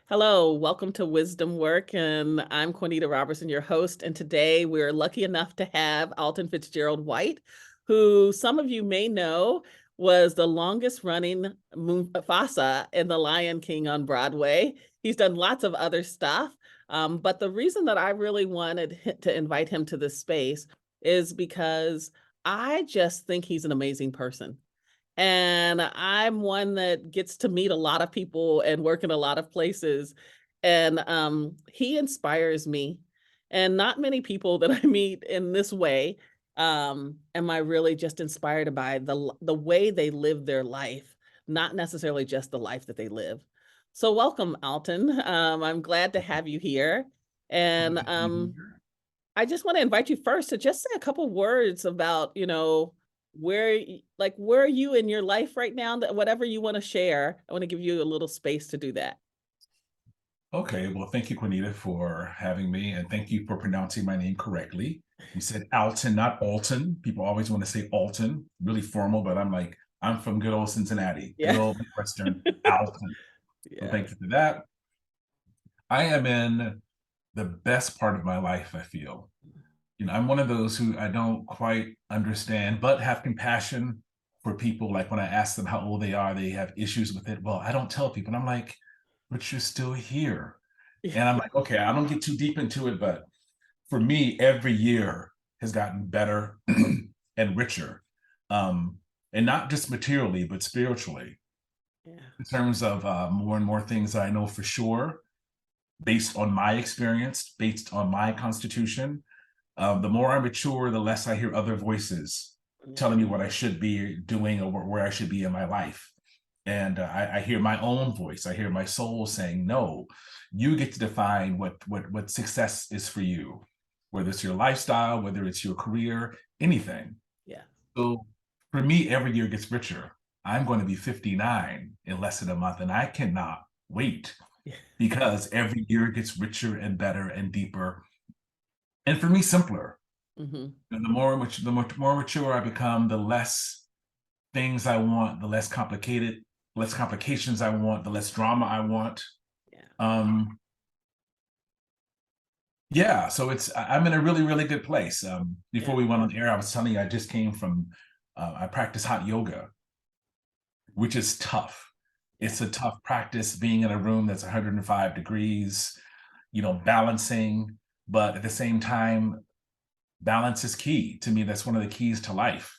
Hello, welcome to Wisdom Work, and I'm Quanita Robertson, your host. And today we're lucky enough to have Alton Fitzgerald White, who some of you may know was the longest running Mufasa in The Lion King on Broadway. He's done lots of other stuff, but the reason that I really wanted to invite him to this space is because I just think he's an amazing person. And I'm one that gets to meet a lot of people and work in a lot of places. And he inspires me. And not many people that I meet in this way am I really just inspired by the way they live their life, not necessarily just the life that they live. So welcome, Alton. I'm glad to have you here. And Glad to be here. I just want to invite you first to just say a couple words about, where are you in your life right now, that whatever you want to share. I want to give you a little space to do that. Okay, well, thank you, Quanita, for having me, and thank you for pronouncing my name correctly. You said Alton, not Alton. People always want to say Alton, really formal, but I'm from good old Cincinnati, good Yeah. old Western Alton. So Yeah. thank you for that. I am in the best part of my life, I feel. I'm one of those who I don't quite understand, but have compassion for people. Like when I ask them how old they are, they have issues with it. Well, I don't tell people. And I'm like, but you're still here. And I'm like, okay, I don't get too deep into it, but for me, every year has gotten better and richer. Um, and not just materially, but spiritually, Yeah. in terms of more and more things that I know for sure, based on my experience, based on my constitution. The more I mature, the less I hear other voices Yeah. telling me what I should be doing or where I should be in my life. And I hear my own voice. I hear my soul saying, "No, you get to define what success is for you, whether it's your lifestyle, whether it's your career, anything." Yeah. So for me, every year gets richer. I'm going to be 59 in less than a month, and I cannot wait Yeah. because every year gets richer and better and deeper, and for me, simpler. Hmm. And the more mature I become, the less things I want, the less complications I want, the less drama I want. Yeah. Um, yeah, so I'm in a really, really good place. Yeah. Before we went on air, I was telling you I just came from I practice hot yoga, which is tough. Yeah. It's a tough practice being in a room that's 105 degrees, balancing, but at the same time, balance is key. To me, that's one of the keys to life.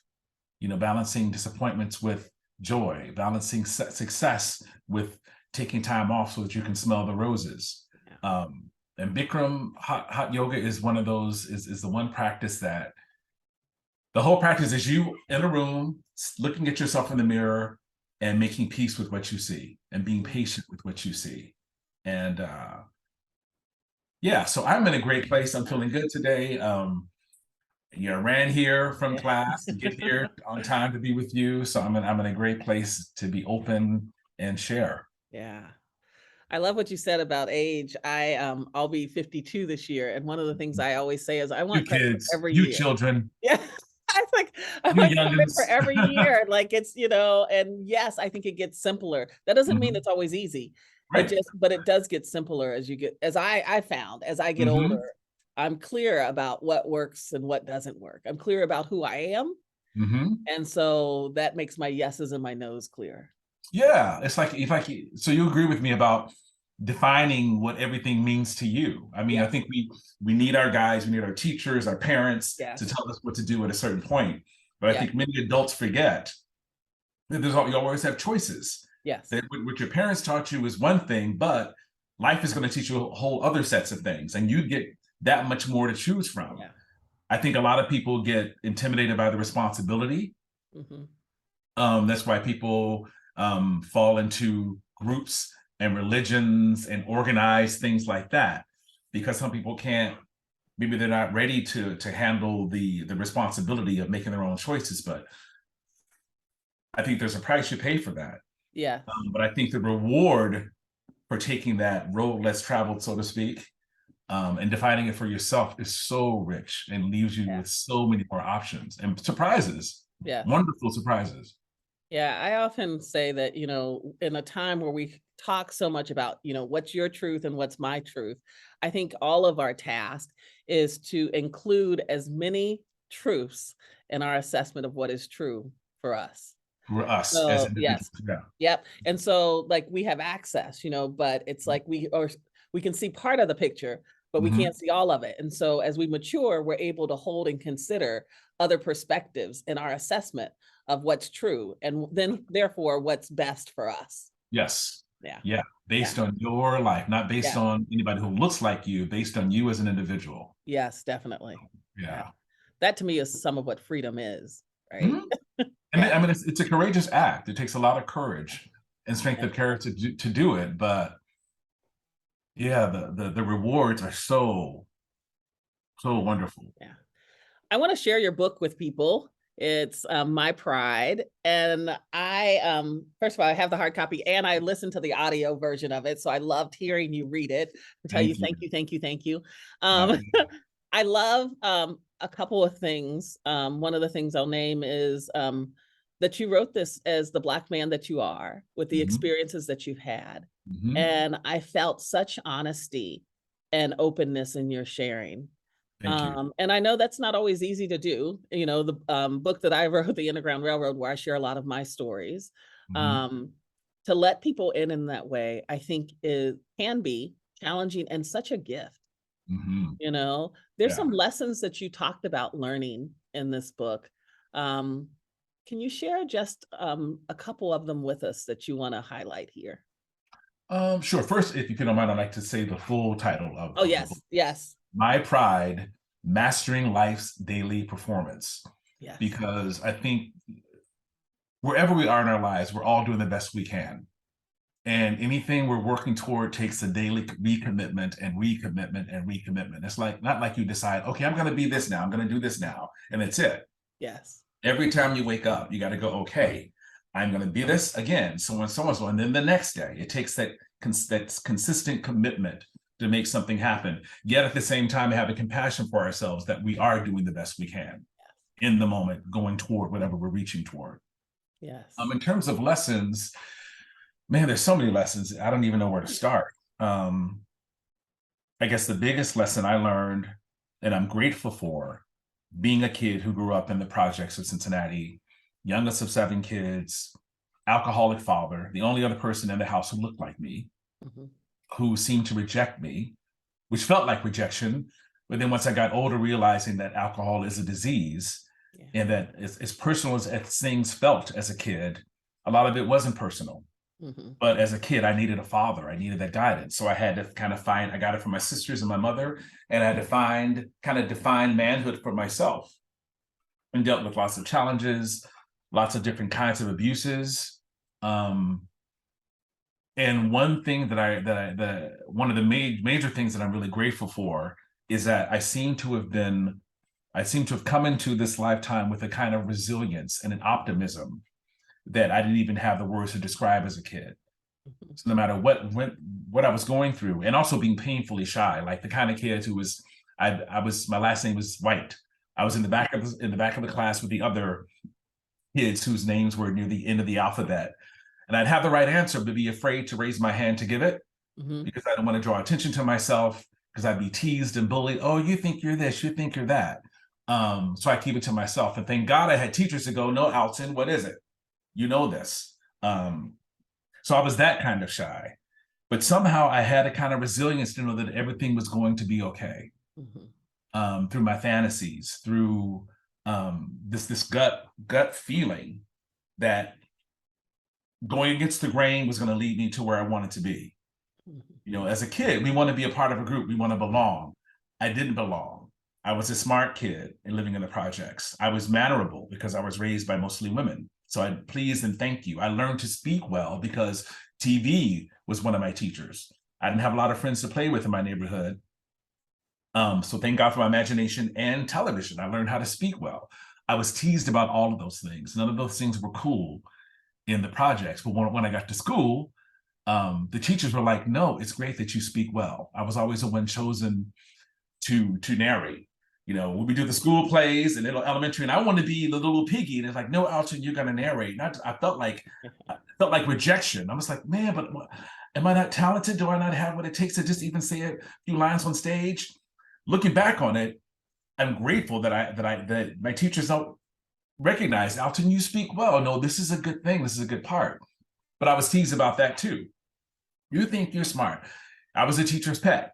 Balancing disappointments with joy, balancing success with taking time off so that you can smell the roses. Yeah. And Bikram hot yoga is one of those, is the one practice that the whole practice is you in a room looking at yourself in the mirror and making peace with what you see and being Mhm. patient with what you see. And yeah, so I'm in a great place. I'm feeling good today. Ran here from Yeah. class to get here on time to be with you. So I'm in a great place to be open and share. Yeah. I love what you said about age. I'll be 52 this year, and one of the things I always say is I You want credit for kids, every you year. children, Yeah. I think I you want credit for youngins. every year. Like and yes, I think it gets simpler. That doesn't mean Mhm. it's always easy. Right. But it does get simpler as you get, as I found as I get older, Hmm. I'm clear about what works and what doesn't work. I'm clear about who I am. Hmm. And so that makes my yeses and my nos clear. Yeah, it's like if I so you agree with me about defining what everything means to you. I mean, Yeah. I think we need our guides, we need our teachers, our parents to Yes. tell us what to do at a certain point. But I Yeah. think many adults forget that you always have choices. Yes. That what your parents taught you is one thing, but life is going to teach you a whole other sets of things, and you get that much more to choose from. Yeah. I think a lot of people get intimidated by the responsibility. Hmm. That's why people fall into groups and religions and organize things like that, because some people can't. Maybe they're not ready to handle the responsibility of making their own choices. But I think there's a price you pay for that. Yes. But I think the reward for taking that road less traveled, so to speak, and defining it for yourself is so rich and leaves you Yeah. with so many more options and surprises, Yes. wonderful surprises. Yeah, I often say that, in a time where we talk so much about, what's your truth and what's my truth, I think all of our task is to include as many truths in our assessment of what is true for us. For us as So, individuals. yes. Yeah. Yep. And so, like, we have access, but it's like we can see part of the picture, but we Mhm. can't see all of it. And so as we mature, we're able to hold and consider other perspectives in our assessment of what's true and then therefore what's best for us. Yes. Yeah. Yeah. Yeah. Based on your life, not based Yeah. on anybody who looks like you, based on you as an individual. Yes, definitely. Yeah. Yeah. That to me is some of what freedom is, right? Mhm. And Yeah. I mean, it's a courageous act. It takes a lot of courage and strength Yeah. of character to do it. But yeah, the rewards are so wonderful. Yeah. I want to share your book with people. It's My Pride. And first of all, I have the hard copy and I listened to the audio version of it. So I loved hearing you read it. To tell you Thank you. thank you, thank you, thank you. My Um, pleasure. I love a couple of things. One of the things I'll name is that you wrote this as the Black man that you are, with the Mhm. experiences that you've had. Mhm. And I felt such honesty and openness in your sharing. Thank you. And I know that's not always easy to do. The book that I wrote, The Underground Railroad, where I share a lot of my stories, Mhm. um, to let people in that way, I think it can be challenging and such a gift. Mhm. There's Yeah. some lessons that you talked about learning in this book. Um, can you share just a couple of them with us that you want to highlight here? Sure. First, if you don't mind, I'd like to say the full title Oh, of the book. yes, yes, My Pride, Mastering Life's Daily Performance. yes, Because I think wherever we are in our lives, we're all doing the best we can. And anything we're working toward takes a daily recommitment and recommitment and recommitment. It's like not like you decide, okay, I'm going to be this now, I'm going to do this now, and it's it. yes, Every time you wake up, you got to go, okay, I'm going to be this again, so and so and so. And then the next day, it takes that consistent commitment to make something happen. Yet at the same time, having compassion for ourselves that we are doing the best we can in the moment, going toward whatever we're reaching toward. yes. In terms of lessons, man, there's so many lessons. I don't even know where to start. Um, I guess the biggest lesson I learned, and I'm grateful for, being a kid who grew up in the projects of Cincinnati, youngest of 7 kids, alcoholic father, the only other person in the house who looked like me, Mhm. who seemed to reject me, which felt like rejection. But then once I got older, realizing that alcohol is a disease Yeah. and that as personal as things felt as a kid, a lot of it wasn't personal. Mhm. But as a kid, I needed a father. I needed that guidance. So I had to kind of I got it from my sisters and my mother, and I kind of defined manhood for myself and dealt with lots of challenges, lots of different kinds of abuses. Um, and one thing one of the major things that I'm really grateful for is that I seem to have come into this lifetime with a kind of resilience and an optimism that I didn't even have the words to describe as a kid. Mhm. So no matter what I was going through, and also being painfully shy, like the kind of kid who was, I was my last name was White. I was in the back of the class with the other kids whose names were near the end of the alphabet, and I'd have the right answer, but be afraid to raise my hand to give it Mhm. because I don't want to draw attention to myself because I'd be teased and bullied. Oh, you think you're this, you think you're that. So I keep it to myself, and thank God I had teachers to go, no, Alton, what is it? You know this. So I was that kind of shy. But somehow I had a kind of resilience to know that everything was going to be okay, Mhm. through my fantasies, through this gut feeling that going against the grain was going to lead me to where I wanted to be. Mhm. As a kid, we want to be a part of a group. We want to belong. I didn't belong. I was a smart kid and living in the projects. I was mannerable because I was raised by mostly women. So I please and thank you. I learned to speak well because TV was one of my teachers. I didn't have a lot of friends to play with in my neighborhood. So thank God for my imagination and television. I learned how to speak well. I was teased about all of those things. None of those things were cool in the projects. But when I got to school, the teachers were like, no, it's great that you speak well. I was always the one chosen to narrate. When we do the school plays and elementary, and I want to be the little piggy, and it's like, no, Alton, you're going to narrate. And I felt like rejection. I was like, man, but am I not talented? Do I not have what it takes to just even say a few lines on stage? Looking back on it, I'm grateful that my teachers don't recognize, Alton, you speak well. No, this is a good thing. This is a good part. But I was teased about that too. You think you're smart. I was a teacher's pet.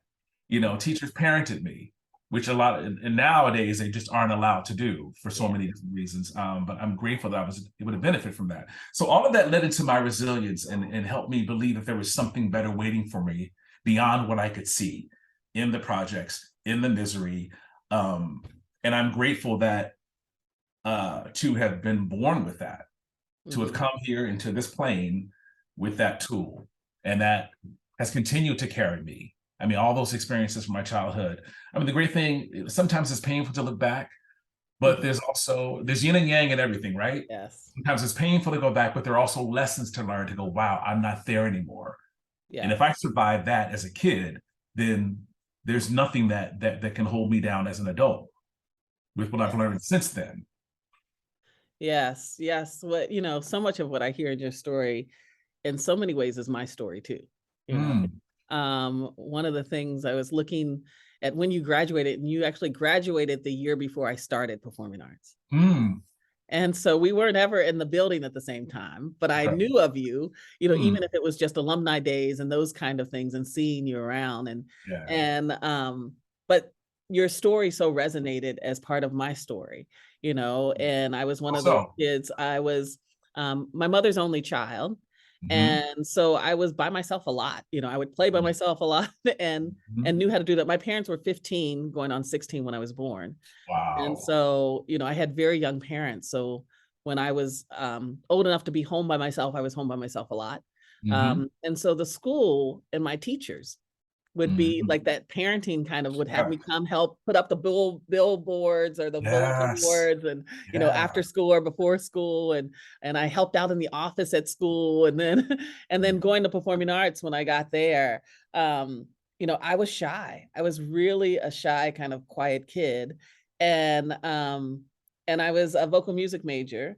Teachers parented me, which and nowadays they just aren't allowed to do for so many different reasons. But I'm grateful that I was able to benefit from that. So all of that led into my resilience and helped me believe that there was something better waiting for me beyond what I could see in the projects, in the misery. And I'm grateful that to have been born with that, to have come here into this plane with that tool, and that has continued to carry me. I mean, all those experiences from my childhood. I mean, the great thing, sometimes it's painful to look back, but there's yin and yang in everything, right? Yes. Sometimes it's painful to go back, but there are also lessons to learn to go, wow, I'm not there anymore. Yeah. And if I survived that as a kid, then there's nothing that can hold me down as an adult with what I've learned since then. Yes, yes. So much of what I hear in your story in so many ways is my story too. One of the things I was looking at when you graduated, and you actually graduated the year before I started performing arts. And so we weren't ever in the building at the same time, but I knew of you, even if it was just alumni days and those kind of things and seeing you around but your story so resonated as part of my story, and I was one of those kids. I was my mother's only child. And so I was by myself a lot. I would play by myself a lot and knew how to do that. My parents were 15 going on 16 when I was born. Wow. And so, I had very young parents. So when I was old enough to be home by myself, I was home by myself a lot. And so the school and my teachers would be like that parenting kind of would have me come help put up the billboards or the bulletin boards and, after school or before school. And I helped out in the office at school. And then going to performing arts when I got there, I was shy. I was really a shy kind of quiet kid. And I was a vocal music major.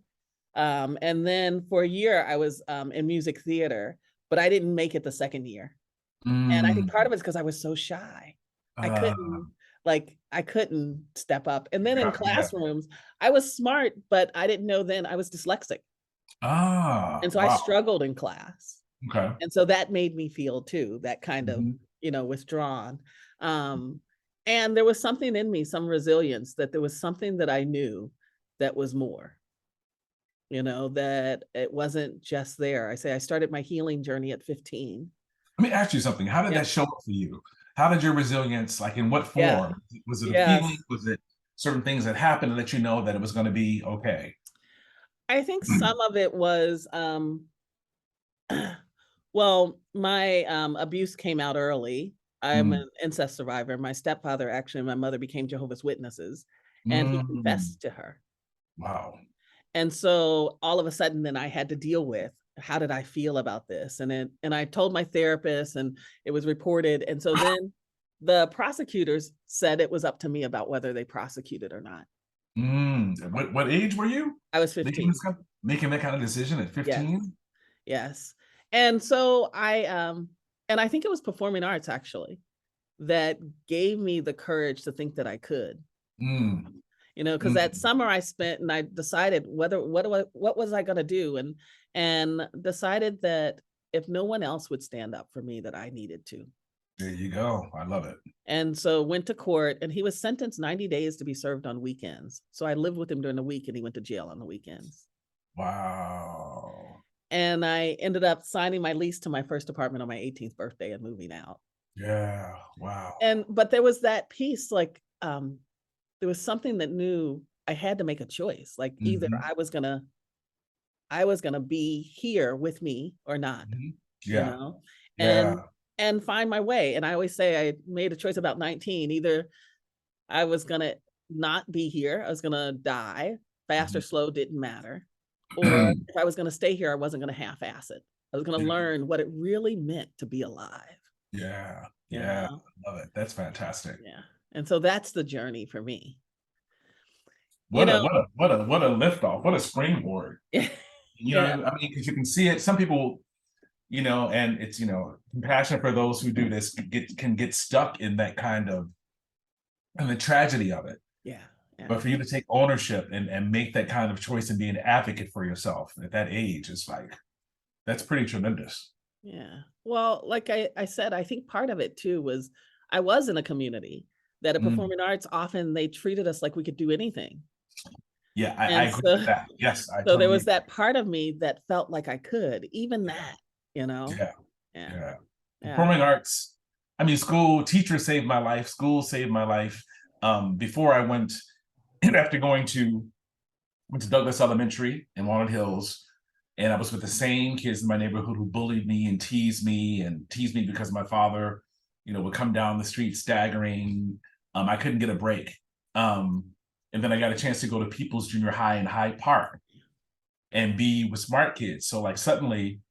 And then for a year I was in music theater, but I didn't make it the second year. And I think part of it's because I was so shy. I couldn't step up. And then in classrooms, I was smart, but I didn't know then I was dyslexic. And so I struggled in class. Okay. And so that made me feel too, that kind of, withdrawn. And there was something in me, some resilience, that there was something that I knew that was more, that it wasn't just there. I started my healing journey at 15. Let me ask you something. How did that show up for you? How did your resilience, like in what form? Was it a feeling? Was it certain things that happened to let you know that it was going to be okay? I think some of it was, well, my abuse came out early. I'm an incest survivor. My stepfather, actually, and my mother became Jehovah's Witnesses, and he confessed to her. Wow. And so all of a sudden, then I had to deal with, how did I feel about this? And I told my therapist, and it was reported. And so then the prosecutors said it was up to me about whether they prosecuted or not. What age were you? I was 15. Making that kind of decision at 15? Yes. And so and I think it was performing arts actually that gave me the courage to think that I could. Because that summer I spent, and I decided what was I going to do, and decided that if no one else would stand up for me, that I needed to. There you go. I love it. And so went to court, and he was sentenced 90 days to be served on weekends. So I lived with him during the week, and he went to jail on the weekends. Wow. And I ended up signing my lease to my first apartment on my 18th birthday and moving out. Yeah. Wow. But there was that piece, like, there was something that knew I had to make a choice. Like either I was gonna be here with me or not. And find my way. And I always say I made a choice about 19. Either I was gonna not be here, I was gonna die, fast or slow, didn't matter. Or if I was gonna stay here, I wasn't gonna half-ass it. I was gonna learn what it really meant to be alive. Yeah. I love it. That's fantastic. Yeah. And so that's the journey for me. You What a know, what a what a what a liftoff, what a springboard. You know, yeah, I mean, because you can see it. Some people, and it's, compassion for those who do this can get stuck in that kind of, and the tragedy of it. yeah, yeah, But for you to take ownership and make that kind of choice and be an advocate for yourself at that age is like, that's pretty tremendous. yeah. Well, like I said, I think part of it too was I was in a community that at Mm. performing arts, often they treated us like we could do anything. Yeah, I And agree so with that. Yes, I so there totally was agree. that part of me that felt like I could, even Yeah, that, you know? yeah, Yeah, yeah. yeah. Performing arts, I mean, school teacher saved my life. School saved my life. Before I went, after went to Douglas Elementary in Walnut Hills, and I was with the same kids in my neighborhood who bullied me and teased me because my father, would come down the street staggering. I couldn't get a break. Um, and then I got a chance to go to People's Junior High in Hyde Park and be with smart kids. So like suddenly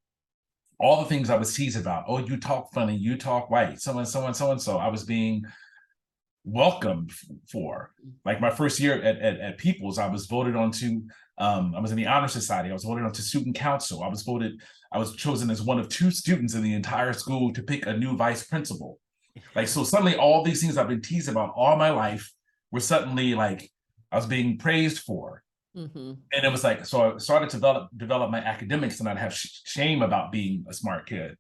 all the things I was teased about, oh, you talk funny, you talk white, so and so, I was being welcomed for. Like my first year at People's, I was voted onto. I was in the honor society. I was voted onto student council. I was chosen as one of 2 students in the entire school to pick a new vice principal. Like, so suddenly all these things I've been teased about all my life were suddenly like I was being praised for. Hmm. And it was like, so I started to develop my academics and I'd have shame about being a smart kid.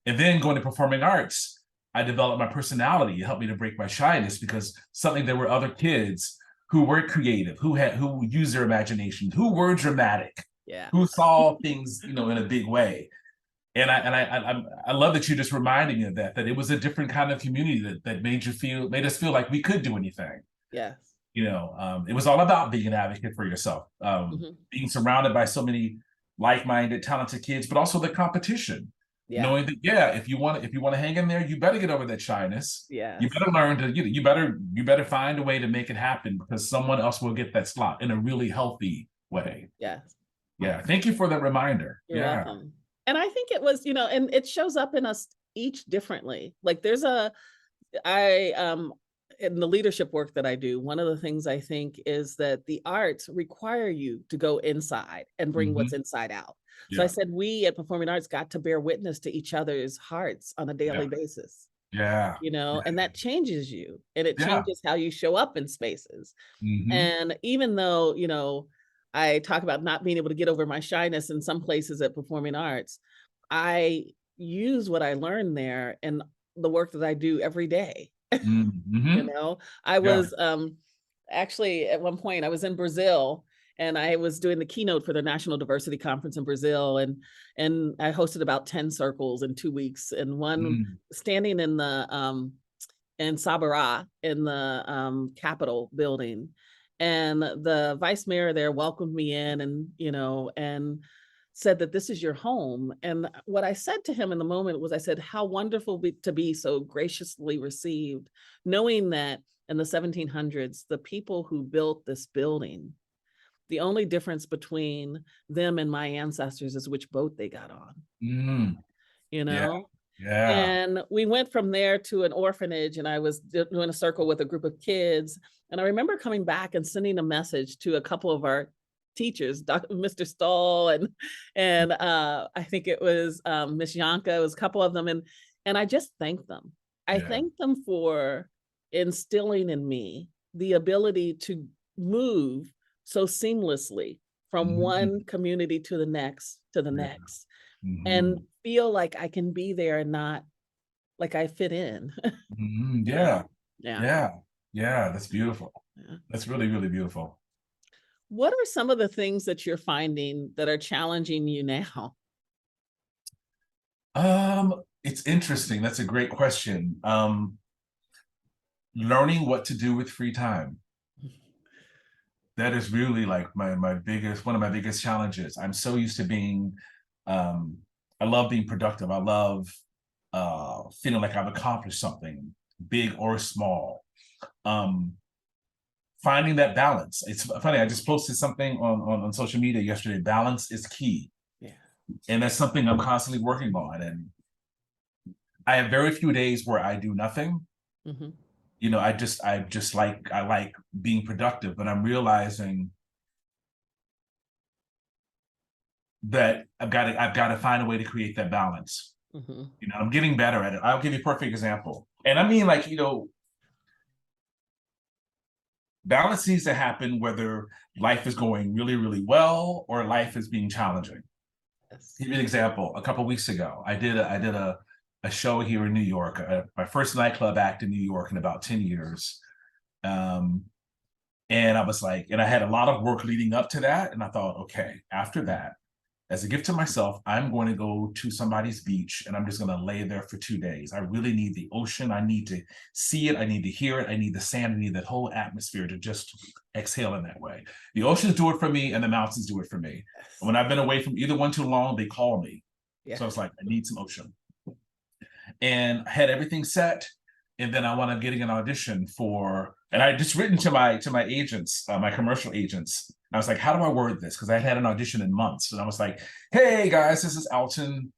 And then going to performing arts, I developed my personality. It helped me to break my shyness because suddenly there were other kids who were creative, who used their imagination, who were dramatic, Yeah, who saw things, in a big way. And I love that you just reminded me of that it was a different kind of community that made us feel like we could do anything. yes. It was all about being an advocate for yourself, Hmm. being surrounded by so many like-minded, talented kids, but also the competition. Yeah, Knowing that, yeah, if you want to hang in there, you better get over that shyness. You yes, better learn to, you better find a way to make it happen because someone else will get that slot in a really healthy way. yes. Yeah, thank you for that reminder. You're Yeah. welcome. And I think it was, and it shows up in us each differently. Like I in the leadership work that I do, one of the things I think is that the arts require you to go inside and bring what's Hmm. inside out. So I Yeah. said we at Performing Arts got to bear witness to each other's hearts on a Yeah. daily basis, Yeah. and that changes you and it Yeah. changes how you show up in spaces. Hmm. And even though, I talk about not being able to get over my shyness in some places at Performing Arts, I use what I learned there in the work that I do every day. You Hmm. know, I Yeah. was actually at one point I was in Brazil and I was doing the keynote for the National Diversity Conference in Brazil and I hosted about 10 circles in 2 weeks and one Mm. standing in Sabará in the Capitol building. And the vice mayor there welcomed me in and said that this is your home. And what I said to him in the moment was, I said, how wonderful to be so graciously received, knowing that in the 1700s, the people who built this building, the only difference between them and my ancestors is which boat they got on, Mm. you Yeah. know? Yeah. And we went from there to an orphanage, and I was doing a circle with a group of kids. And I remember coming back and sending a message to a couple of our teachers, Mr. Stahl, and I think it was Miss Yanka. It was a couple of them, and I just thanked them. I Yeah. thanked them for instilling in me the ability to move so seamlessly from one Mhm. community to the next to the Yeah. next and Mhm. feel like I can be there and not like I fit in, Mhm. you know? Yeah. Yeah, Yeah. Yeah. That's beautiful. yeah. That's really, really beautiful. What are some of the things that you're finding that are challenging you now? It's interesting. That's a great question. Learning what to do with free time. That is really like one of my biggest challenges. I'm so used to being, um, I love being productive. I love feeling like I've accomplished something, big or small. Um, Finding that balance. It's funny. I just posted something on social media yesterday. Balance is key, Yeah. and that's something I'm constantly working on. And I have very few days where I do nothing, Mhm. I like being productive, but I'm realizing that I've got to find a way to create that balance. Mhm. I'm getting better at it. I'll give you a perfect example. And I mean, like, balance needs to happen whether life is going really, really well or life is being challenging. Yes. Give you an example. A couple of weeks ago, I did a show here in New York, my first nightclub act in New York in about 10 years. And I was like, and I had a lot of work leading up to that. And I thought, okay, after that, as a gift to myself, I'm going to go to somebody's beach and I'm just going to lay there for 2 days. I really need the ocean. I need to see it. I need to hear it. I need the sand. I need that whole atmosphere to just exhale in that way. The oceans do it for me and the mountains do it for me. Yes. And when I've been away from either one too long, they call me. Yeah. So I was like, I need some ocean. And I had everything set. And then I wound up getting an audition for, and I just written to my agents, my commercial agents. I was like, how do I word this? Because I had an audition in months. And I was like, hey guys, this is Alton.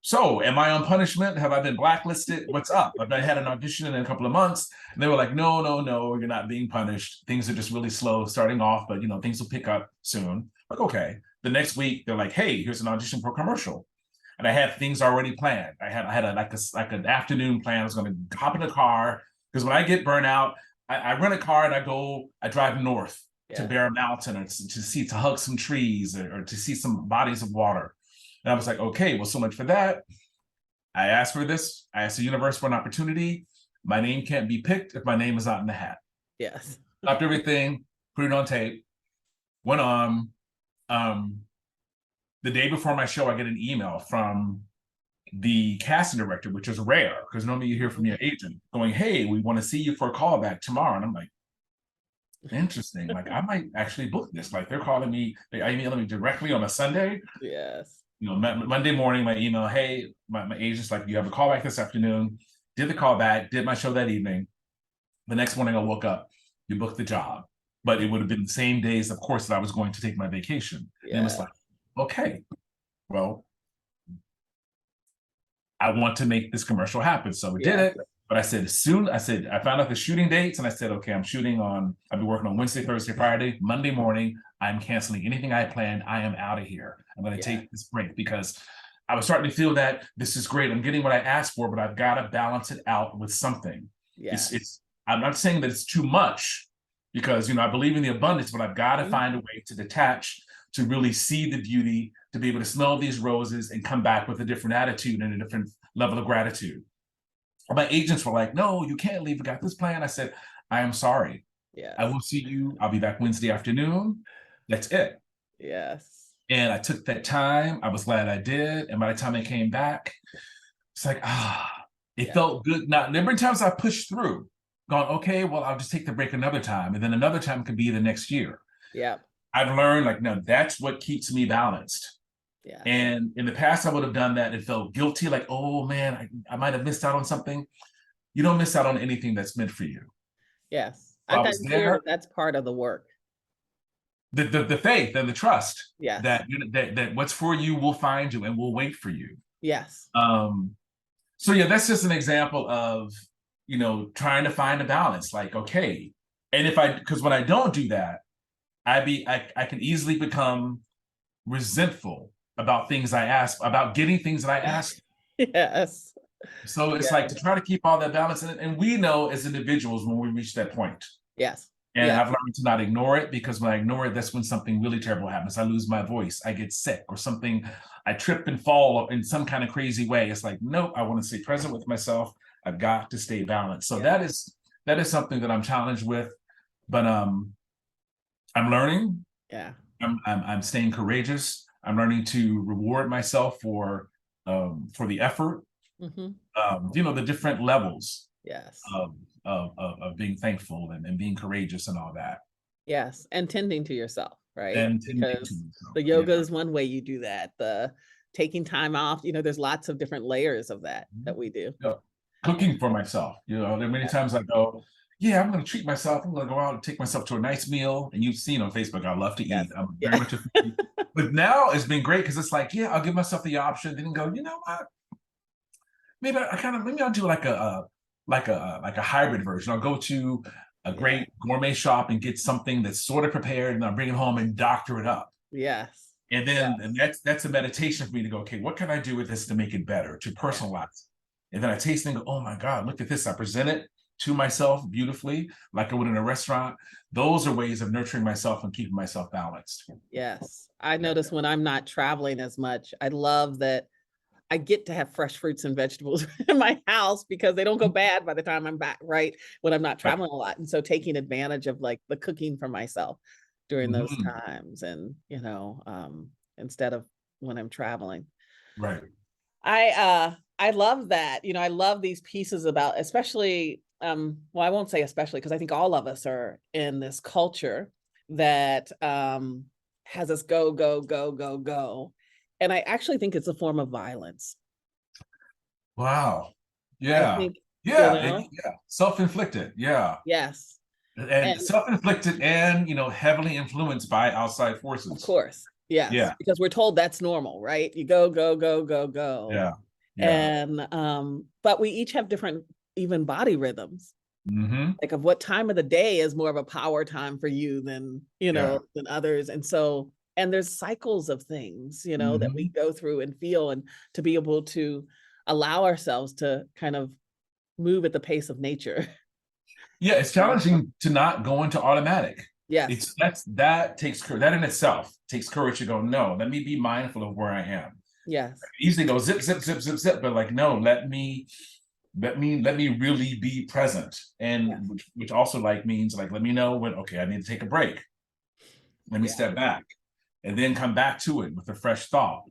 So am I on punishment? Have I been blacklisted? What's up? I had an audition in a couple of months. And they were like, no, you're not being punished. Things are just really slow starting off, but things will pick up soon. Like, okay. The next week, they're like, hey, here's an audition for a commercial. And I had things already planned. I had like an afternoon plan. I was going to hop in a car because when I get burnt out, I rent a car and I drive north to Bear Mountain or to hug some trees or to see some bodies of water. And I was like, okay, well, so much for that. I asked for this. I asked the universe for an opportunity. My name can't be picked if my name is not in the hat. Yes. Stopped everything, put it on tape, went on. The day before my show, I get an email from the casting director, which is rare because normally you hear from your agent going, hey, we want to see you for a callback tomorrow. And I'm like, interesting. Like, I might actually book this. Like, they're calling me, they're emailing me directly on a Sunday. Yes. Monday morning, my email, hey, my agent's like, you have a callback this afternoon. Did the callback, did my show that evening. The next morning I woke up, you booked the job. But it would have been the same days, of course, that I was going to take my vacation. Yeah. And it was like, okay, well, I want to make this commercial happen. So we did it. But I said, I found out the shooting dates and I said, okay, I'll be working on Wednesday, Thursday, Friday, Monday morning. I'm canceling anything I planned. I am out of here. I'm going to take this break because I was starting to feel that this is great. I'm getting what I asked for, but I've got to balance it out with something. I'm not saying that it's too much because, I believe in the abundance, but I've got to find a way to detach, to really see the beauty, to be able to smell these roses and come back with a different attitude and a different level of gratitude. My agents were like, no, you can't leave. We got this plan. I said, I am sorry. Yeah. I will see you. I'll be back Wednesday afternoon. That's it. Yes. And I took that time. I was glad I did. And by the time I came back, it's like, it felt good. Now, there have been times I pushed through, gone, okay, well, I'll just take the break another time. And then another time could be the next year. Yeah. I've learned, like, no, that's what keeps me balanced. Yeah. And in the past, I would have done that and felt guilty, like, oh man, I might have missed out on something. You don't miss out on anything that's meant for you. Yes. I was there. That's part of the work. The faith and the trust. Yes. That what's for you will find you and will wait for you. Yes. So yeah, that's just an example of, trying to find a balance. Like, okay. And because when I don't do that, I can easily become resentful about things I ask, about getting things that I ask. Yes. So it's like to try to keep all that balance. And we know as individuals when we reach that point. Yes. And I've learned to not ignore it because when I ignore it, that's when something really terrible happens. I lose my voice, I get sick or something, I trip and fall in some kind of crazy way. It's like, nope, I want to stay present with myself. I've got to stay balanced. So that is something that I'm challenged with, but I'm learning. Yeah. I'm staying courageous. I'm learning to reward myself for the effort. The different levels. Yes. Of being thankful and being courageous and all that. Yes, and tending to yourself, right? And because the yoga is one way you do that. The taking time off, there's lots of different layers of that we do. Cooking for myself, there are many times I go, yeah, I'm going to treat myself. I'm going to go out and take myself to a nice meal. And you've seen on Facebook, I love to eat. I'm very much a foodie. But now it's been great because it's like, yeah, I'll give myself the option. Then go, you know what? Maybe I'll do like like a hybrid version. I'll go to a Yeah. great gourmet shop and get something that's sort of prepared, and I'll bring it home and doctor it up. Yes. And Yeah. then and that's a meditation for me to go, okay, what can I do with this to make it better, to Yeah. personalize? And then I taste it and go, oh my God, look at this. I present it to myself beautifully, like I would in a restaurant. Those are ways of nurturing myself and keeping myself balanced. Yes. I Yeah. notice when I'm not traveling as much, I love that I get to have fresh fruits and vegetables in my house because they don't go bad by the time I'm back, right? When I'm not traveling a lot. And so taking advantage of like the cooking for myself during those Mhm. times and, instead of when I'm traveling. Right. I love that. I love these pieces about especially well, I won't say especially because I think all of us are in this culture that has us go, go, go, go, go. And I actually think it's a form of violence. Wow. I Yeah. think, you Yeah. know, Yeah. Self-inflicted. Yeah. yes. And And self-inflicted and, heavily influenced by outside of forces. course, yes, Yeah. because we're told that's normal, right? You go, go, go, go, go. Yeah. Yeah. And but we each have different even body rhythms. Hmm. Like of what time of the day is more of a power time for you than, Yeah. than others. And so, and there's cycles of things, that we Hmm. go through and feel, and to be able to allow ourselves to kind of move at the pace of nature. Yeah. It's Um, challenging to not go into automatic. yes, That takes courage. That in itself takes courage to go, no, let me be mindful of where I am. yes, Easily go zip, zip, zip, zip, zip, but like, no, let me really be present. yes, And which also like means like, let me know when, okay, I need to take a break. Let me yeah, step back and then come back to it with a fresh thought.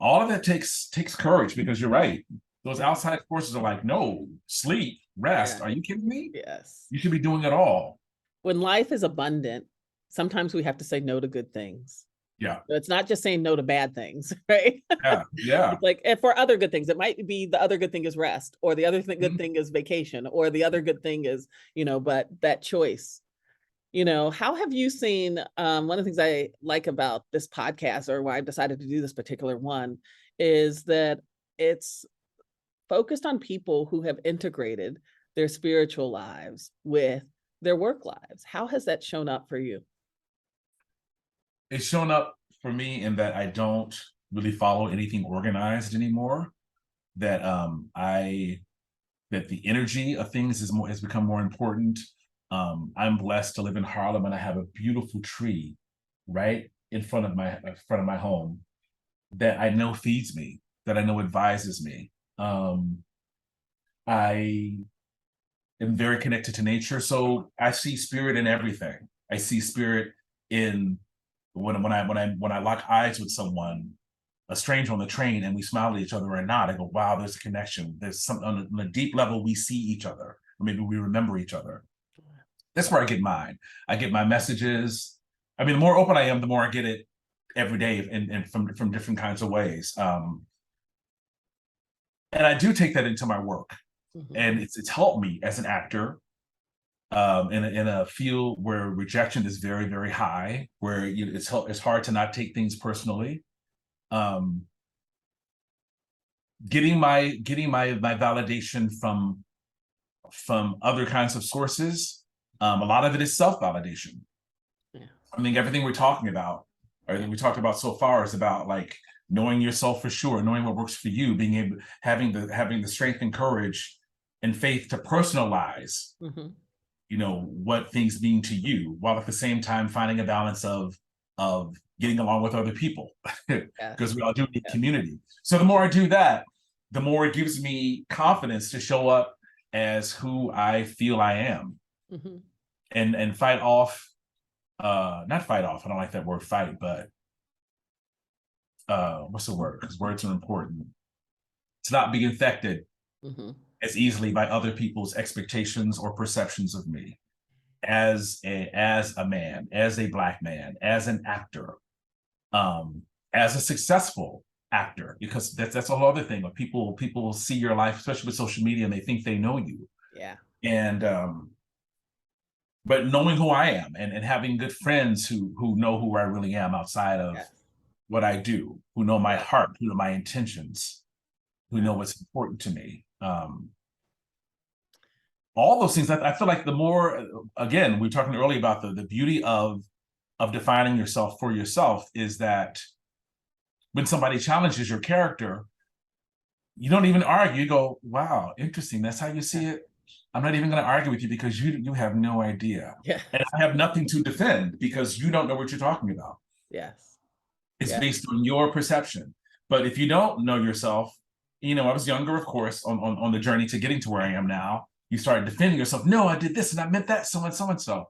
All of that takes courage, because you're right. Those yeah, outside forces are like, no, sleep, rest. yeah, Are you kidding me? yes. You should be doing it all. When life is abundant, sometimes we have to say no to good things. Yeah, So it's not just saying no to bad things, right? yeah, yeah. It's like for other good things, it might be the other good thing is rest, or the other good Mhm. thing is vacation, or the other good thing is, but that choice. How have you seen one of the things I like about this podcast, or why I've decided to do this particular one, is that it's focused on people who have integrated their spiritual lives with their work lives. How has that shown up for you? It's shown up for me in that I don't really follow anything organized anymore. That I that the energy of things has become more important. I'm blessed to live in Harlem, and I have a beautiful tree right in front of my home that I know feeds me, that I know advises me. I am very connected to nature, so I see spirit in everything. I see spirit in when I lock eyes with someone, a stranger on the train, and we smile at each other or not. I go, wow, there's a connection. There's something on a deep level. We see each other, or maybe we remember each other. That's where I get mine. I get my messages. I mean, the more open I am, the more I get it every day, and from different kinds of ways. And I do take that into my work, Mhm. and it's helped me as an actor, in a field where rejection is very, very high, where it's hard to not take things personally. Um, getting my validation from other kinds of sources. A lot of it is self-validation. Yeah. I mean, everything we're talking about, or Yeah. everything we talked about so far, is about like knowing yourself for sure, knowing what works for you, being able having the strength and courage and faith to personalize, Mhm. what things mean to you, while at the same time finding a balance of getting along with other people, Yes. because we all do need Yes. community. So the more I do that, the more it gives me confidence to show up as who I feel I am, Mhm. and fight off, not fight off, I don't like that word fight, but what's the word, because words are important, to not be infected Mhm. as easily by other people's expectations or perceptions of me as a man, as a Black man, as an actor, um, as a successful actor, because that's a whole other thing. But people see your life, especially with social media, and they think they know you. Yeah. And but knowing who I am, and having good friends who know who I really am outside of Yes. what I do, who know my Yeah. heart, who know my intentions, who Yeah. know what's important to me. all those things. I feel like the more, again, we were talking earlier about the beauty of defining yourself for yourself is that when somebody challenges your character, you don't even argue. You go, wow, interesting. That's how you see it. I'm not even going to argue with you because you have no idea. Yeah. And I have nothing to defend because you don't know what you're talking about. Yes. It's Yeah. based on your perception. But if you don't know yourself, I was younger, of course, on the journey to getting to where I am now. You start defending yourself. No, I did this and I meant that, so and so and so.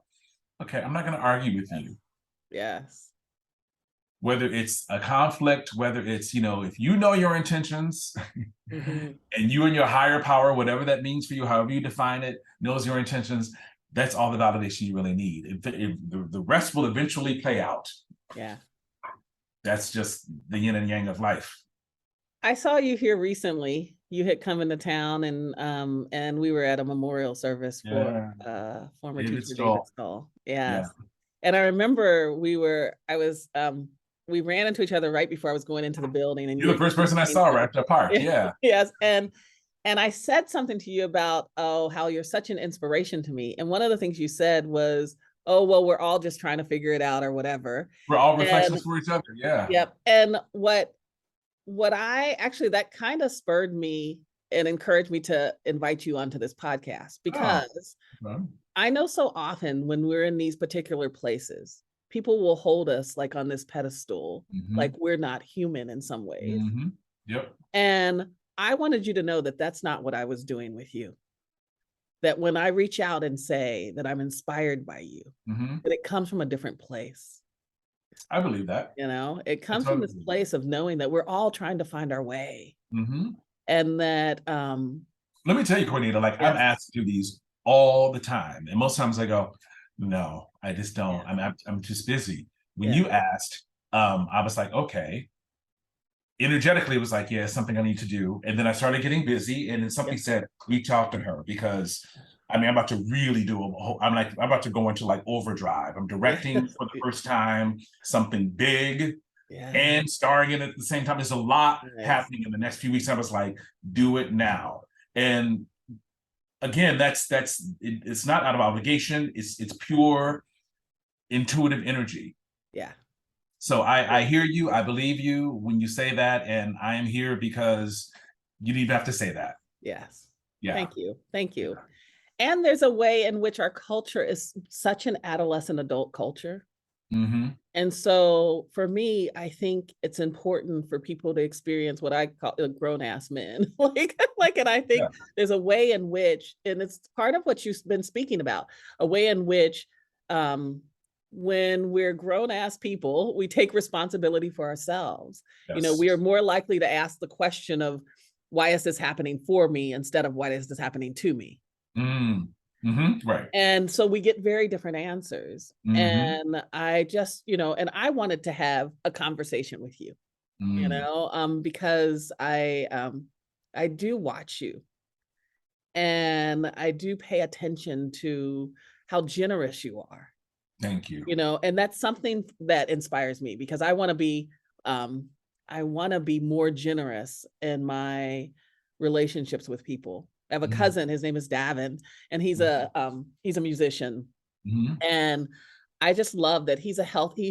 Okay, I'm not going to argue with you. Yes. Whether it's a conflict, whether it's, if you know your intentions Mm-hmm. and you and your higher power, whatever that means for you, however you define it, knows your intentions, that's all the validation you really need. The rest will eventually play out. Yeah. That's just the yin and yang of life. I saw you here recently. You had come into town, and we were at a memorial service for former David teacher David Stoll. Stoll. Yeah. Yes. And I remember we ran into each other right before I was going into the building, and You're the first person I saw right after park. Yeah. Yes. And I said something to you about, how you're such an inspiration to me. And one of the things you said was, oh, well, we're all just trying to figure it out or whatever. We're all reflections for each other. Yeah. Yep. And what I actually, that kind of spurred me and encouraged me to invite you onto this podcast, because I know so often when we're in these particular places, people will hold us like on this pedestal, like we're not human in some ways. Yep. And I wanted you to know that that's not what I was doing with you. That when I reach out and say that I'm inspired by you, that it comes from a different place. I believe that. It comes from this place of knowing that we're all trying to find our way. And that let me tell you, Quanita, like I'm asked to do these all the time. And most times I go, no, I just don't. I'm just busy. When you asked, I was like, okay. Energetically, it was like, yeah, something I need to do. And then I started getting busy. And then something said, reach out to her, because I'm about to really do I'm about to go into like overdrive. I'm directing for the first time, something big and starring in it at the same time. There's a lot happening in the next few weeks. I was like, do it now. And again, it's not out of obligation. It's pure intuitive energy. Yeah. So I hear you. I believe you when you say that. And I am here because you didn't even have to say that. Yes. Yeah. Thank you. Thank you. And there's a way in which our culture is such an adolescent adult culture. And so for me, I think it's important for people to experience what I call grown-ass men. And I think there's a way in which, and it's part of what you've been speaking about, a way in which when we're grown-ass people, we take responsibility for ourselves. We are more likely to ask the question of, why is this happening for me, instead of why is this happening to me? Right. And so we get very different answers. And I just, and I wanted to have a conversation with you, because I do watch you, and I do pay attention to how generous you are. Thank you. And that's something that inspires me, because I want to be more generous in my relationships with people. I have a cousin, his name is Davin, and he's a musician. And I just love that he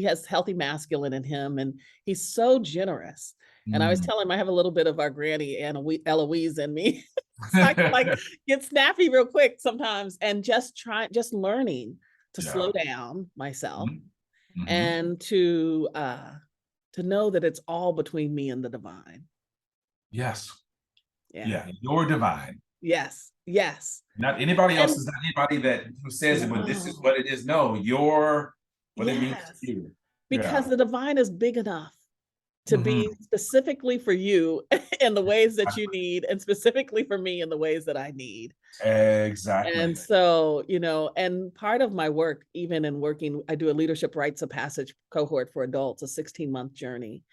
has healthy masculine in him, and he's so generous. And I was telling him I have a little bit of our granny Eloise in me. So I can like get snappy real quick sometimes, and just learning to slow down myself and to know that it's all between me and the divine. Yes. Yeah. You're divine. Yes. Yes. Not anybody else. Is not anybody who says it, but this is what it is. No, you're what it means to you. Because the divine is big enough to be specifically for you in the ways that you need, and specifically for me in the ways that I need. Exactly. And so, and part of my work, even in working, I do a leadership rites of passage cohort for adults, a 16-month journey.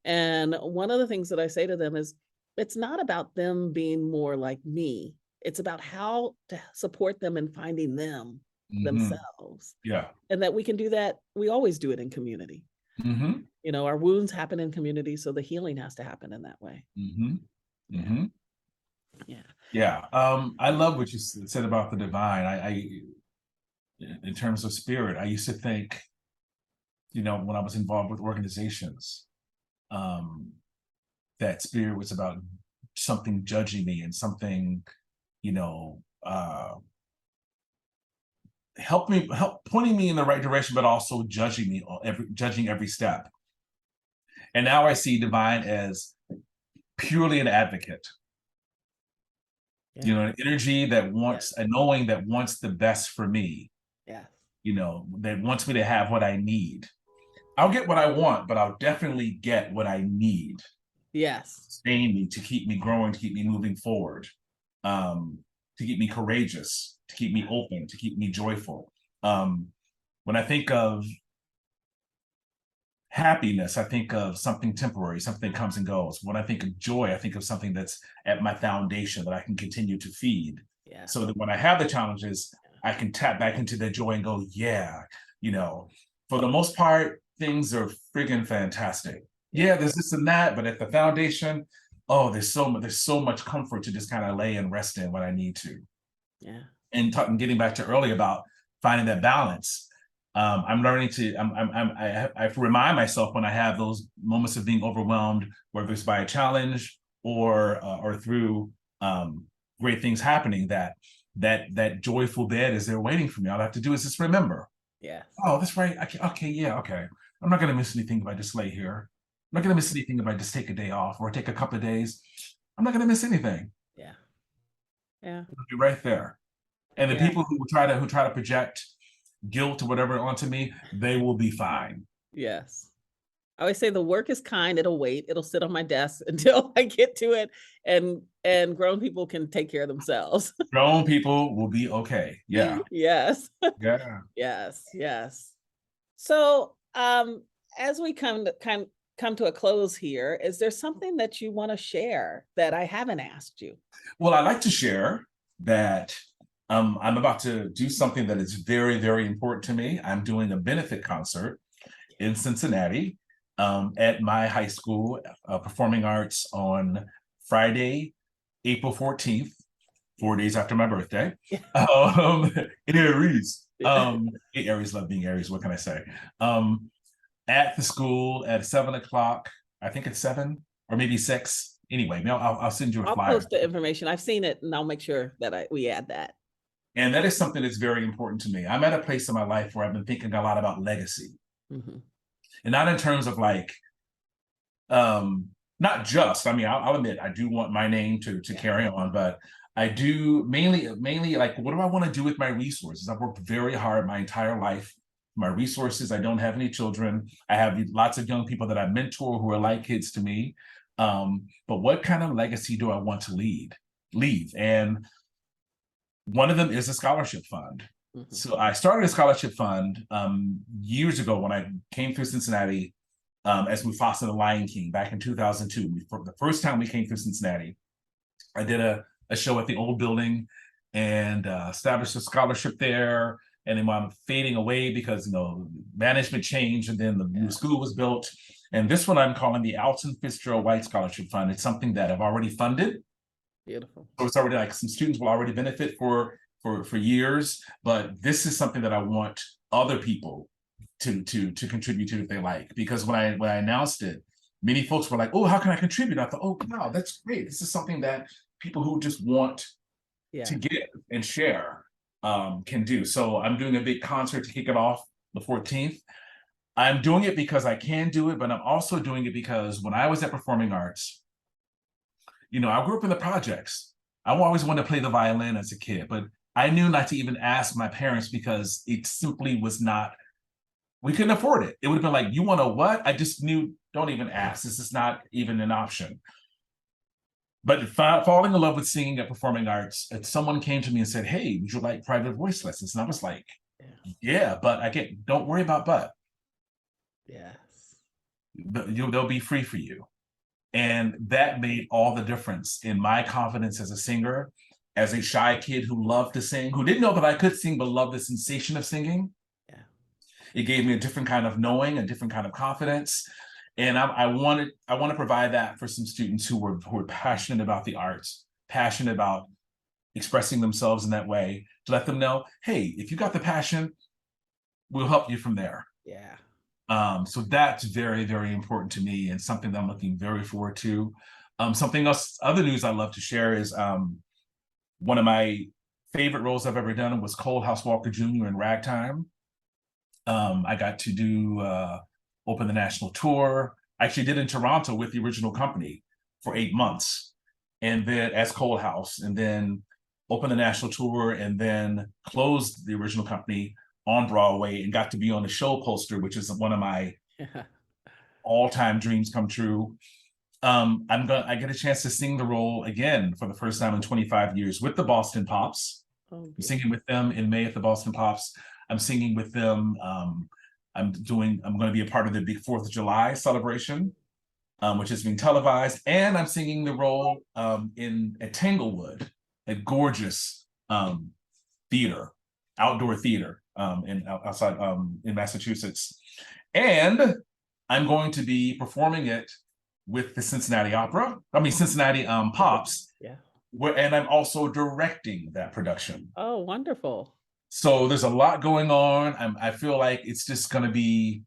And one of the things that I say to them is, it's not about them being more like me. It's about how to support them in finding themselves. Yeah. And that we can do that. We always do it in community. Our wounds happen in community, so the healing has to happen in that way. Yeah. Yeah. I love what you said about the divine. In terms of spirit, I used to think, when I was involved with organizations, um, that spirit was about something judging me and something, you know, help pointing me in the right direction, but also judging every step. And now I see divine as purely an advocate, Yeah. an energy that Yes. wants, a knowing that wants the best for me, Yes. that wants me to have what I need. I'll get what I want, but I'll definitely get what I need to Yes. sustain me, to keep me growing, to keep me moving forward, um, to keep me courageous, to keep me open, to keep me joyful. When I think of happiness, I think of something temporary, something comes and goes. When I think of joy, I think of something that's at my foundation that I can continue to feed. Yeah. So that when I have the challenges, I can tap back into the joy and go, yeah, you know, for the most part, things are friggin' fantastic. Yeah. Yeah, there's this and that, but at the foundation, oh, there's so much comfort to just kind of lay and rest in when I need to. Yeah. And talking, getting back to earlier about finding that balance, I'm learning to I have to remind myself when I have those moments of being overwhelmed, whether it's by a challenge or through great things happening, that joyful bed is there waiting for me. All I have to do is just remember, Yes. oh, that's right. Okay, yeah, okay. I'm not gonna miss anything if I just lay here. I'm not gonna miss anything if I just take a day off or take a couple of days. I'm not gonna miss anything. Yeah. Yeah. It'll be right there. And the Yeah. people who try to project guilt or whatever onto me, they will be fine. Yes. I always say the work is kind, it'll wait, it'll sit on my desk until I get to it, and grown people can take care of themselves. Grown people will be okay. Yeah. Yes. Yeah. Yes, yes. So, as we come to a close here, is there something that you wanna share that I haven't asked you? Well, I'd like to share that I'm about to do something that is very, very important to me. I'm doing a benefit concert in Cincinnati at my high school, performing arts on Friday, April 14th, 4 days after my birthday. Yeah. Um, Aries. Yeah. Aries love being Aries. What can I say? At the school at 7 o'clock. I think it's 7 or maybe 6. Anyway, I'll send you a I'll flyer. post the information. I've seen it, and I'll make sure that we add that. And that is something that's very important to me. I'm at a place in my life where I've been thinking a lot about legacy, Mhm. and not in terms of like, not just. I mean, I'll admit I do want my name to Yeah. carry on, but I do mainly like, what do I want to do with my resources? I've worked very hard my entire life. My resources. I don't have any children. I have lots of young people that I mentor who are like kids to me. But what kind of legacy do I want to leave? And one of them is a scholarship fund. Mhm. So I started a scholarship fund years ago when I came through Cincinnati as Mufasa the Lion King back in 2002. The first time we came through Cincinnati, I did a show at the old building and established a scholarship there. And then I'm fading away because management changed, and then the new Yeah. school was built. And this one I'm calling the Alton Fitzgerald White Scholarship Fund. It's something that I've already funded. Beautiful. So it's already like some students will already benefit for years, but this is something that I want other people to contribute to if they like. Because when I announced it, many folks were like, "Oh, how can I contribute?" I thought, "Oh, wow, that's great. This is something that people who just want to Yeah. give and share can do." So I'm doing a big concert to kick it off the 14th. I'm doing it because I can do it, but I'm also doing it because when I was at Performing Arts, I grew up in the projects. I always wanted to play the violin as a kid, but I knew not to even ask my parents because it simply was not, we couldn't afford it. It would have been like, you want to what? I just knew, don't even ask. This is not even an option. But falling in love with singing at Performing Arts, someone came to me and said, "Hey, would you like private voice lessons?" And I was like, Yeah. "Yeah, but don't worry about but. Yes. They'll be free for you." And that made all the difference in my confidence as a singer, as a shy kid who loved to sing, who didn't know that I could sing, but loved the sensation of singing. Yeah. It gave me a different kind of knowing, a different kind of confidence. And I want to provide that for some students who are passionate about the arts, passionate about expressing themselves in that way, to let them know, hey, if you got the passion, we'll help you from there. Yeah. So that's very, very important to me, and something that I'm looking very forward to. Something else, other news I love to share is one of my favorite roles I've ever done was Cole House Walker Jr. in Ragtime. I got to do open the national tour. I actually did in Toronto with the original company for 8 months, and then as Cole House, and then opened the national tour, and then closed the original company on Broadway, and got to be on the show poster, which is one of my all-time dreams come true. I get a chance to sing the role again for the first time in 25 years with the Boston Pops. I'm singing with them in May at the Boston Pops. I'm singing with them. I'm going to be a part of the big 4th of July celebration, which is being televised. And I'm singing the role at Tanglewood, a gorgeous theater, outdoor theater outside in Massachusetts. And I'm going to be performing it with the Cincinnati Pops. Yeah. And I'm also directing that production. Oh, wonderful. So there's a lot going on. I feel like it's going to be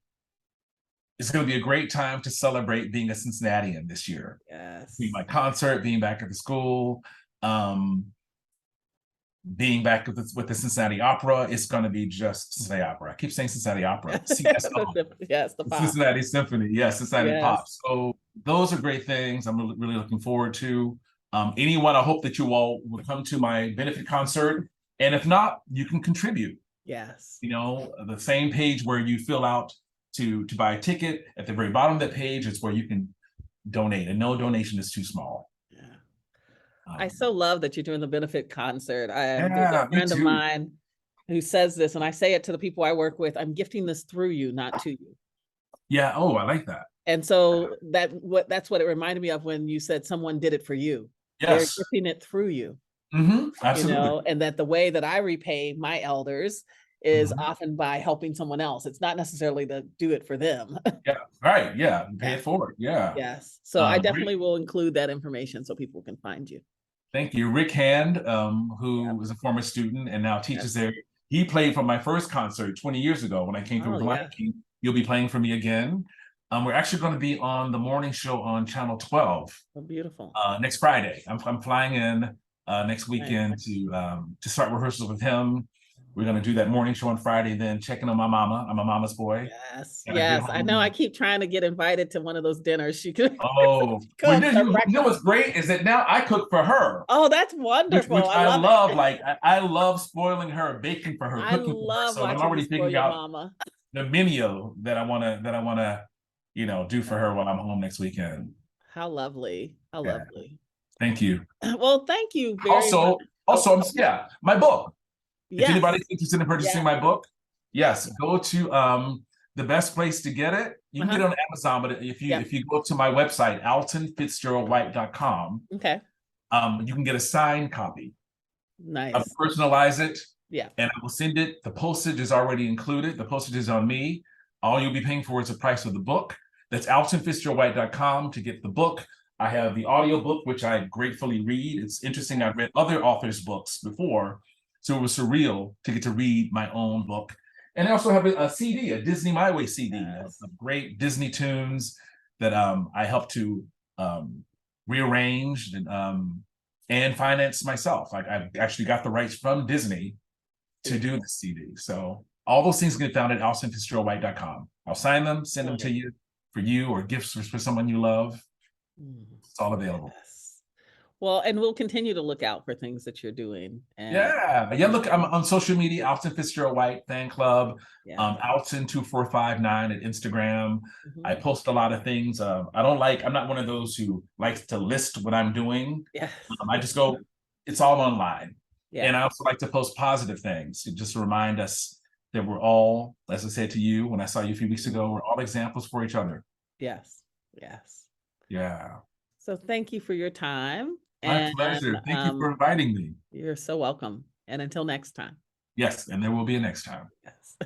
a great time to celebrate being a Cincinnatian this year. Yes. Being my concert, being back at the school, being back with the Cincinnati Opera. It's going to be just Cincinnati Opera. I keep saying Cincinnati Opera. CSO. Yes, the pop. Cincinnati Symphony. Yes, Cincinnati Pop. So those are great things I'm really looking forward to. Anyone, I hope that you all will come to my benefit concert. And if not, you can contribute. Yes. You know, the same page where you fill out to buy a ticket, at the very bottom of that page is where you can donate, and no donation is too small. Yeah. I so love that you're doing the benefit concert. There's a friend of mine who says this, and I say it to the people I work with, I'm gifting this through you, not to you. Yeah. Oh, I like that. And so that's what it reminded me of when you said someone did it for you. Yes. They're gifting it through you. Absolutely. You know, and that the way that I repay my elders is often by helping someone else. It's not necessarily to do it for them. Yeah, right. Yeah, pay it forward. Yeah. Yes. So I definitely will include that information so people can find you. Thank you. Rick Hand, who was a former student and now teaches there. He played for my first concert 20 years ago when I came through Blind King. You'll be playing for me again. We're actually going to be on the morning show on Channel 12. Oh, beautiful. Next Friday. I'm flying in next weekend to start rehearsals with him. We're going to do that morning show on Friday, then checking on my mama. I'm a mama's boy. Yes, yes. I know I keep trying to get invited to one of those dinners. She could. Oh, well, you know what's great is that now I cook for her. Oh, that's wonderful. Which I love. Like, I love spoiling her, baking for her, cooking for her. So I'm already thinking out the menu that I want to, do for her while I'm home next weekend. How lovely. How lovely. Thank you. Well, thank you very much. Also, my book. If anybody's interested in purchasing my book, go to the best place to get it. You can get it on Amazon, but if you go to my website, altonfitzgeraldwhite.com, you can get a signed copy. Nice. I'll personalize it. Yeah. And I will send it. The postage is already included. The postage is on me. All you'll be paying for is the price of the book. That's altonfitzgeraldwhite.com to get the book. I have the audio book, which I gratefully read. It's interesting. I've read other authors' books before, so it was surreal to get to read my own book. And I also have a CD, a Disney My Way CD, of great Disney tunes that I helped to rearrange and finance myself. I've actually got the rights from Disney to do the CD. So all those things get found at altonfitzgeraldwhite.com. I'll sign them, send them to you for you, or gifts for someone you love. It's all available. Well, and we'll continue to look out for things that you're doing. And look, I'm on social media, Alton Fitzgerald White fan club, Alton2459 at Instagram. I post a lot of things. I'm not one of those who likes to list what I'm doing. I just go, it's all online. And I also like to post positive things to just remind us that we're all, as I said to you when I saw you a few weeks ago, we're all examples for each other. Yes. Yeah. So thank you for your time. My pleasure. Thank you for inviting me. You're so welcome. And until next time. Yes, and there will be a next time. Yes.